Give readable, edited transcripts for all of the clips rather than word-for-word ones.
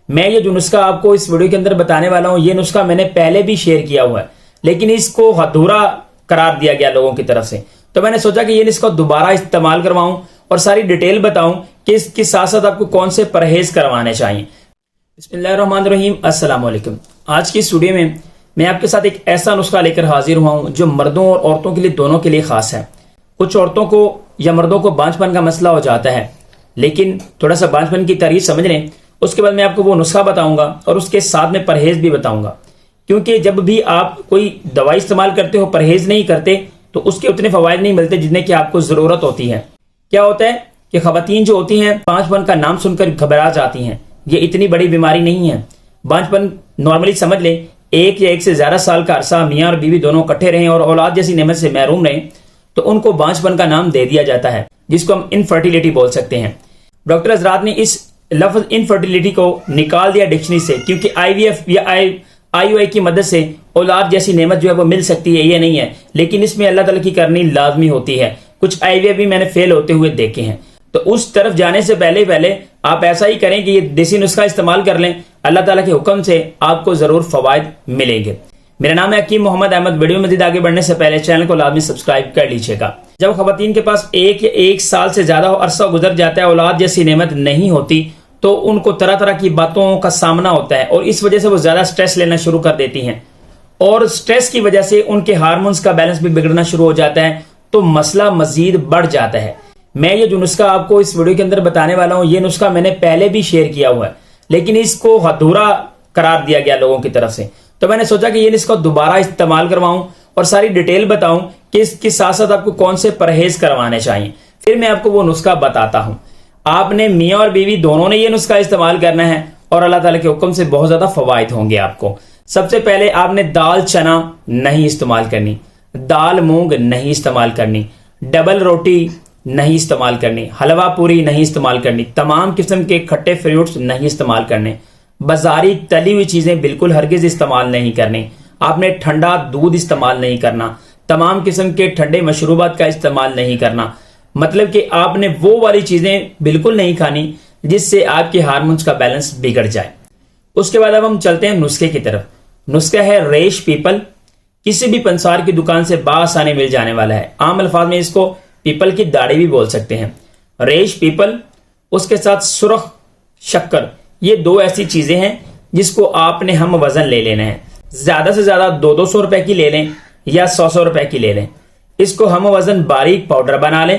میں یہ جو نسخہ آپ کو اس ویڈیو کے اندر بتانے والا ہوں، یہ نسخہ میں نے پہلے بھی شیئر کیا ہوا ہے، لیکن اس کو ادھورا قرار دیا گیا لوگوں کی طرف سے، تو میں نے سوچا کہ یہ نسخہ دوبارہ استعمال کرواؤں اور ساری ڈیٹیل بتاؤں کہ اس کے ساتھ ساتھ آپ کو کون سے پرہیز کروانے چاہیے۔ بسم اللہ الرحمن الرحیم، السلام علیکم۔ آج کی اس ویڈیو میں آپ کے ساتھ ایک ایسا نسخہ لے کر حاضر ہوا ہوں جو مردوں اور عورتوں کے لیے دونوں کے لیے خاص ہے۔ کچھ عورتوں کو یا مردوں کو بانجھ پن کا مسئلہ ہو جاتا ہے، لیکن تھوڑا سا بانجھ پن کی تعریف سمجھ لیں، اس کے بعد میں آپ کو وہ نسخہ بتاؤں گا اور اس کے ساتھ میں پرہیز بھی بتاؤں گا، کیونکہ جب بھی آپ کوئی دوائی استعمال کرتے ہو، پرہیز نہیں کرتے، تو اس کے اتنے فوائد نہیں ملتے جتنے کہ آپ کو ضرورت ہوتی ہے۔ کیا ہوتا ہے کہ خواتین جو ہوتی ہیں بانجھ پن کا نام سن کر گھبرا جاتی ہیں۔ یہ اتنی بڑی بیماری نہیں ہے۔ بانجھ پن نارملی سمجھ لیں ایک یا ایک سے زیادہ سال کا عرصہ میاں اور بیوی دونوں اکٹھے رہیں اور اولاد جیسی نعمت سے محروم رہیں تو ان کو بانجھ پن کا نام دے دیا جاتا ہے، جس کو ہم انفرٹیلیٹی بول سکتے ہیں۔ ڈاکٹر حضرات نے اس لفظ انفرٹیلیٹی کو نکال دیا ڈکشنری سے، کیونکہ آئی وی ایف یا آئی او آئی کی مدد سے اولاد جیسی نعمت جو ہے وہ مل سکتی ہے، یہ نہیں ہے، لیکن اس میں اللہ تعالیٰ کی کرنی لازمی ہوتی ہے۔ کچھ آئی وی ایف بھی میں نے فیل ہوتے ہوئے دیکھے ہیں، تو اس طرف جانے سے پہلے آپ ایسا ہی کریں کہ یہ دیسی نسخہ استعمال کر لیں، اللہ تعالیٰ کے حکم سے آپ کو ضرور فوائد ملیں گے۔ میرا نام ہے حکیم محمد احمد۔ ویڈیو مزید آگے بڑھنے سے پہلے چینل کو لازمی سبسکرائب کر لیجیے گا۔ جب خواتین کے پاس ایک یا ایک سال سے زیادہ عرصہ گزر جاتا ہے، اولاد جیسی نعمت نہیں ہوتی، تو ان کو طرح طرح کی باتوں کا سامنا ہوتا ہے اور اس وجہ سے وہ زیادہ سٹریس لینا شروع کر دیتی ہیں، اور سٹریس کی وجہ سے ان کے ہارمونز کا بیلنس بھی بگڑنا شروع ہو جاتا ہے، تو مسئلہ مزید بڑھ جاتا ہے۔ میں یہ جو نسخہ آپ کو اس ویڈیو کے اندر بتانے والا ہوں، یہ نسخہ میں نے پہلے بھی شیئر کیا ہوا ہے، لیکن اس کو ادھورا قرار دیا گیا لوگوں کی طرف سے، تو میں نے سوچا کہ یہ نسخہ دوبارہ استعمال کرواؤں اور ساری ڈیٹیل بتاؤں کہ اس کے ساتھ ساتھ آپ کو کون سے پرہیز کروانے چاہیے۔ پھر میں آپ کو وہ نسخہ بتاتا ہوں۔ آپ نے میاں اور بیوی دونوں نے یہ نسخہ استعمال کرنا ہے اور اللہ تعالیٰ کے حکم سے بہت زیادہ فوائد ہوں گے آپ کو۔ سب سے پہلے آپ نے دال چنا نہیں استعمال کرنی، دال مونگ نہیں استعمال کرنی، ڈبل روٹی نہیں استعمال کرنی، حلوہ پوری نہیں استعمال کرنی، تمام قسم کے کھٹے فروٹس نہیں استعمال کرنے، بازاری تلی ہوئی چیزیں بالکل ہرگز استعمال نہیں کرنی، آپ نے ٹھنڈا دودھ استعمال نہیں کرنا، تمام قسم کے ٹھنڈے مشروبات کا استعمال نہیں کرنا، مطلب کہ آپ نے وہ والی چیزیں بالکل نہیں کھانی جس سے آپ کے ہارمونز کا بیلنس بگڑ جائے۔ اس کے بعد اب ہم چلتے ہیں نسخے کی طرف۔ نسخہ ہے ریش پیپل، کسی بھی پنسار کی دکان سے بآسانی مل جانے والا ہے، عام الفاظ میں اس کو پیپل کی داڑھی بھی بول سکتے ہیں۔ ریش پیپل، اس کے ساتھ سرخ شکر، یہ دو ایسی چیزیں ہیں جس کو آپ نے ہم وزن لے لینا ہے۔ زیادہ سے زیادہ 200 روپے کی لے لیں یا 100 روپے کی لے لیں۔ اس کو ہم وزن باریک پاؤڈر بنا لیں۔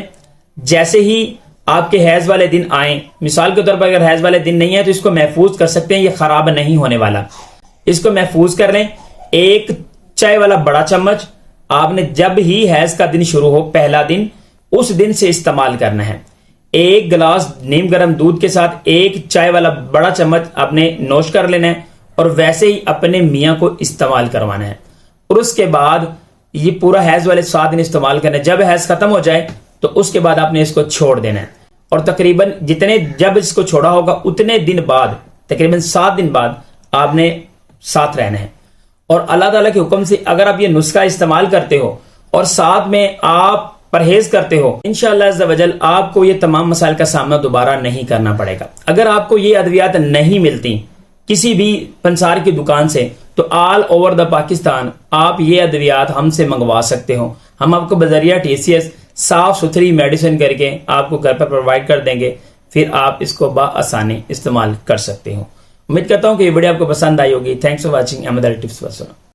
جیسے ہی آپ کے حیض والے دن آئیں، مثال کے طور پر اگر حیض والے دن نہیں ہے تو اس کو محفوظ کر سکتے ہیں، یہ خراب نہیں ہونے والا۔ اس کو محفوظ کر لیں۔ ایک چائے والا بڑا چمچ آپ نے جب ہی حیض کا دن شروع ہو، پہلا دن، اس دن سے استعمال کرنا ہے۔ ایک گلاس نیم گرم دودھ کے ساتھ ایک چائے والا بڑا چمچ آپ نے نوش کر لینا ہے اور ویسے ہی اپنے میاں کو استعمال کروانا ہے، اور اس کے بعد یہ پورا حیض والے 7 دن استعمال کرنا ہے۔ جب حیض ختم ہو جائے تو اس کے بعد آپ نے اس کو چھوڑ دینا ہے، اور تقریباً جب اس کو چھوڑا ہوگا اتنے دن بعد، تقریباً 7 دن بعد آپ نے ساتھ رہنا ہے۔ اور اللہ تعالیٰ کے حکم سے اگر آپ یہ نسخہ استعمال کرتے ہو اور ساتھ میں آپ پرہیز کرتے ہو، انشاءاللہ عز و جل آپ کو یہ تمام مسائل کا سامنا دوبارہ نہیں کرنا پڑے گا۔ اگر آپ کو یہ ادویات نہیں ملتی کسی بھی پنسار کی دکان سے، تو آل اوور دا پاکستان آپ یہ ادویات ہم سے منگوا سکتے ہو۔ ہم آپ کو بذریعہ TCS صاف ستھری میڈیسن کر کے آپ کو گھر پر پرووائڈ کر دیں گے، پھر آپ اس کو بآسانی استعمال کر سکتے ہو۔ امید کرتا ہوں کہ یہ ویڈیو آپ کو پسند آئی ہوگی۔ Thanks for watching. Ahmed Ali tips.